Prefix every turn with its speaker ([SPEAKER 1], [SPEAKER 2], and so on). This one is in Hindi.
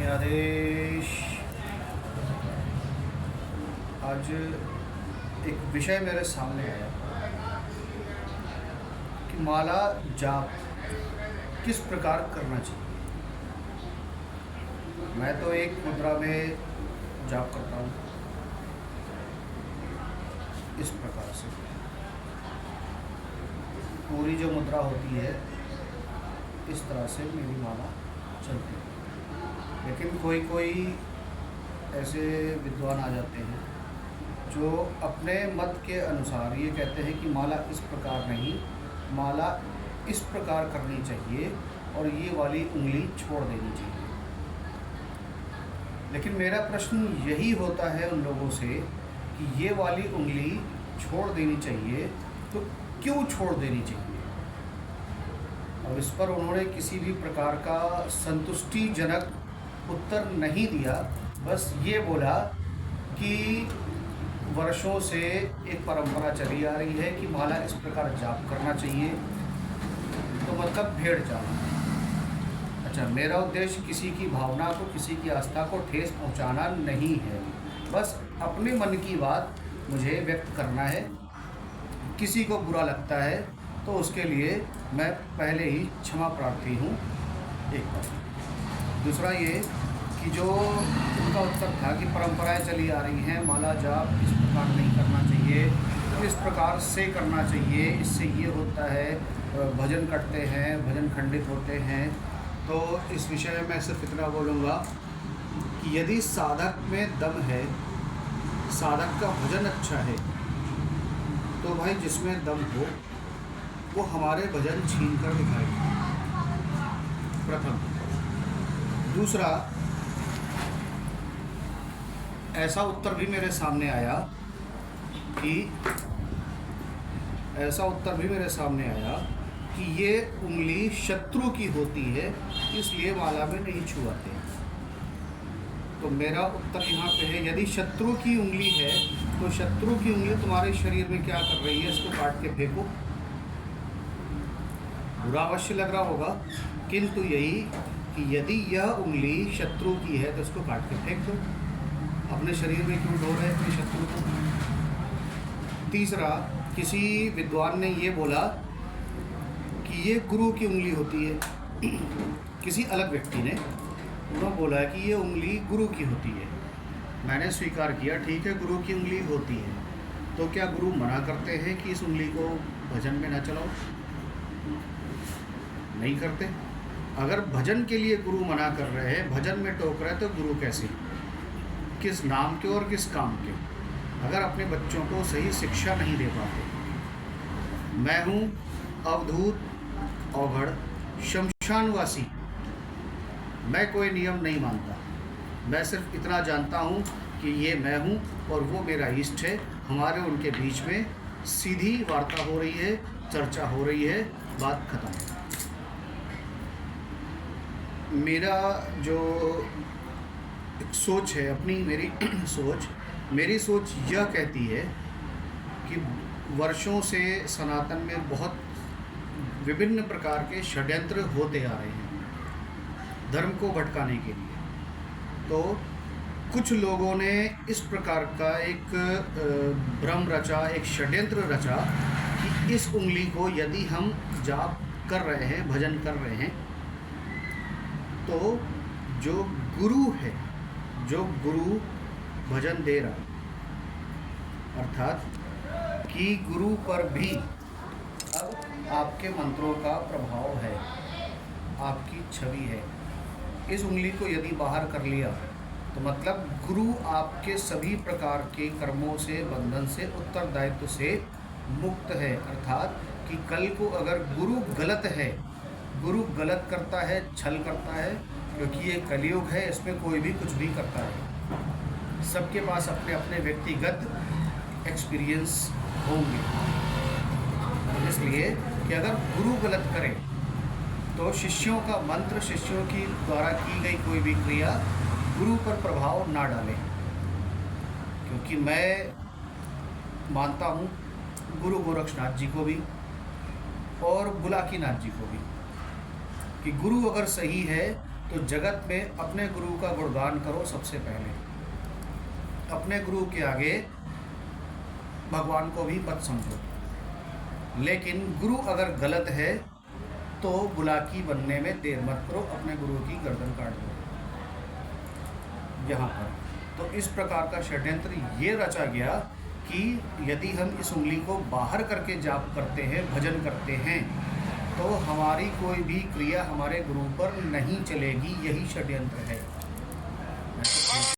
[SPEAKER 1] आदेश। आज एक विषय मेरे सामने आया कि माला जाप किस प्रकार करना चाहिए। मैं तो एक मुद्रा में जाप करता हूँ, इस प्रकार से पूरी जो मुद्रा होती है इस तरह से मेरी माला चलती है। लेकिन कोई ऐसे विद्वान आ जाते हैं जो अपने मत के अनुसार ये कहते हैं कि माला इस प्रकार नहीं, माला इस प्रकार करनी चाहिए और ये वाली उंगली छोड़ देनी चाहिए। लेकिन मेरा प्रश्न यही होता है उन लोगों से कि ये वाली उंगली छोड़ देनी चाहिए तो क्यों छोड़ देनी चाहिए। अब इस पर उन्होंने किसी भी प्रकार का संतुष्टिजनक उत्तर नहीं दिया, बस ये बोला कि वर्षों से एक परंपरा चली आ रही है कि माला इस प्रकार जाप करना चाहिए, तो मतलब भेड़ चाल। अच्छा, मेरा उद्देश्य किसी की भावना को, किसी की आस्था को ठेस पहुंचाना नहीं है, बस अपने मन की बात मुझे व्यक्त करना है। किसी को बुरा लगता है तो उसके लिए मैं पहले ही क्षमा प्रार्थी हूँ। एक बात। दूसरा ये कि जो उनका उत्तर था कि परंपराएं चली आ रही हैं, माला जाप इस प्रकार नहीं करना चाहिए, तो इस प्रकार से करना चाहिए, इससे ये होता है भजन कटते हैं, भजन खंडित होते हैं। तो इस विषय में मैं सिर्फ इतना बोलूँगा कि यदि साधक में दम है, साधक का भजन अच्छा है, तो भाई जिसमें दम हो वो हमारे भजन छीन कर दिखाएगा, प्रथम। दूसरा, ऐसा उत्तर भी मेरे सामने आया कि ये उंगली शत्रु की होती है, इसलिए माला में नहीं छुआते। तो मेरा उत्तर यहाँ पे है, यदि शत्रु की उंगली है तो शत्रु की उंगली तुम्हारे शरीर में क्या कर रही है, इसको काट के फेंको। बुरा अवश्य लग रहा होगा, किंतु यही कि यदि यह उंगली शत्रु की है तो इसको काट के फेंक दो। अपने शरीर में क्यों ढो रहे अपने शत्रु को। तीसरा, किसी विद्वान ने ये बोला कि ये गुरु की उंगली होती है। किसी अलग व्यक्ति ने उन्होंने बोला कि ये उंगली गुरु की होती है। मैंने स्वीकार किया, ठीक है, गुरु की उंगली होती है। तो क्या गुरु मना करते हैं कि इस उंगली को भजन में ना चलाओ? नहीं करते। अगर भजन के लिए गुरु मना कर रहे हैं, भजन में टोक रहे हैं, तो गुरु कैसे, किस नाम के और किस काम के? अगर अपने बच्चों को सही शिक्षा नहीं दे पाते। मैं हूँ अवधूत, औघड़, शमशानवासी। मैं कोई नियम नहीं मानता, मैं सिर्फ इतना जानता हूँ कि ये मैं हूँ और वो मेरा इष्ट है। हमारे उनके बीच में सीधी वार्ता हो रही है, चर्चा हो रही है, बात खत्म। मेरा जो एक सोच है अपनी, मेरी सोच यह कहती है कि वर्षों से सनातन में बहुत विभिन्न प्रकार के षड्यंत्र होते आ रहे हैं धर्म को भटकाने के लिए। तो कुछ लोगों ने इस प्रकार का एक भ्रम रचा, एक षड्यंत्र रचा कि इस उंगली को यदि हम जाप कर रहे हैं, भजन कर रहे हैं, तो जो गुरु है, जो गुरु भजन दे रहा, अर्थात कि गुरु पर भी अब आपके मंत्रों का प्रभाव है, आपकी छवि है। इस उंगली को यदि बाहर कर लिया तो मतलब गुरु आपके सभी प्रकार के कर्मों से, बंधन से, उत्तरदायित्व से मुक्त है। अर्थात कि कल को अगर गुरु गलत है, गुरु गलत करता है, छल करता है, क्योंकि ये कलयुग है, इसमें कोई भी कुछ भी करता है, सबके पास अपने अपने व्यक्तिगत एक्सपीरियंस होंगे। इसलिए कि अगर गुरु गलत करे तो शिष्यों का मंत्र, शिष्यों की द्वारा की गई कोई भी क्रिया गुरु पर प्रभाव ना डाले। क्योंकि मैं मानता हूँ गुरु गोरक्षनाथ जी को भी और बुलाकीनाथ जी को भी कि गुरु अगर सही है तो जगत में अपने गुरु का गुणगान करो सबसे पहले। अपने गुरु के आगे भगवान को भी मत समझो। लेकिन गुरु अगर गलत है तो बुलाकी बनने में देर मत करो, अपने गुरु की गर्दन काट दो। यहाँ पर तो इस प्रकार का षड्यंत्र ये रचा गया कि यदि हम इस उंगली को बाहर करके जाप करते हैं, भजन करते हैं, तो हमारी कोई भी क्रिया हमारे गुरु पर नहीं चलेगी। यही षड्यंत्र है।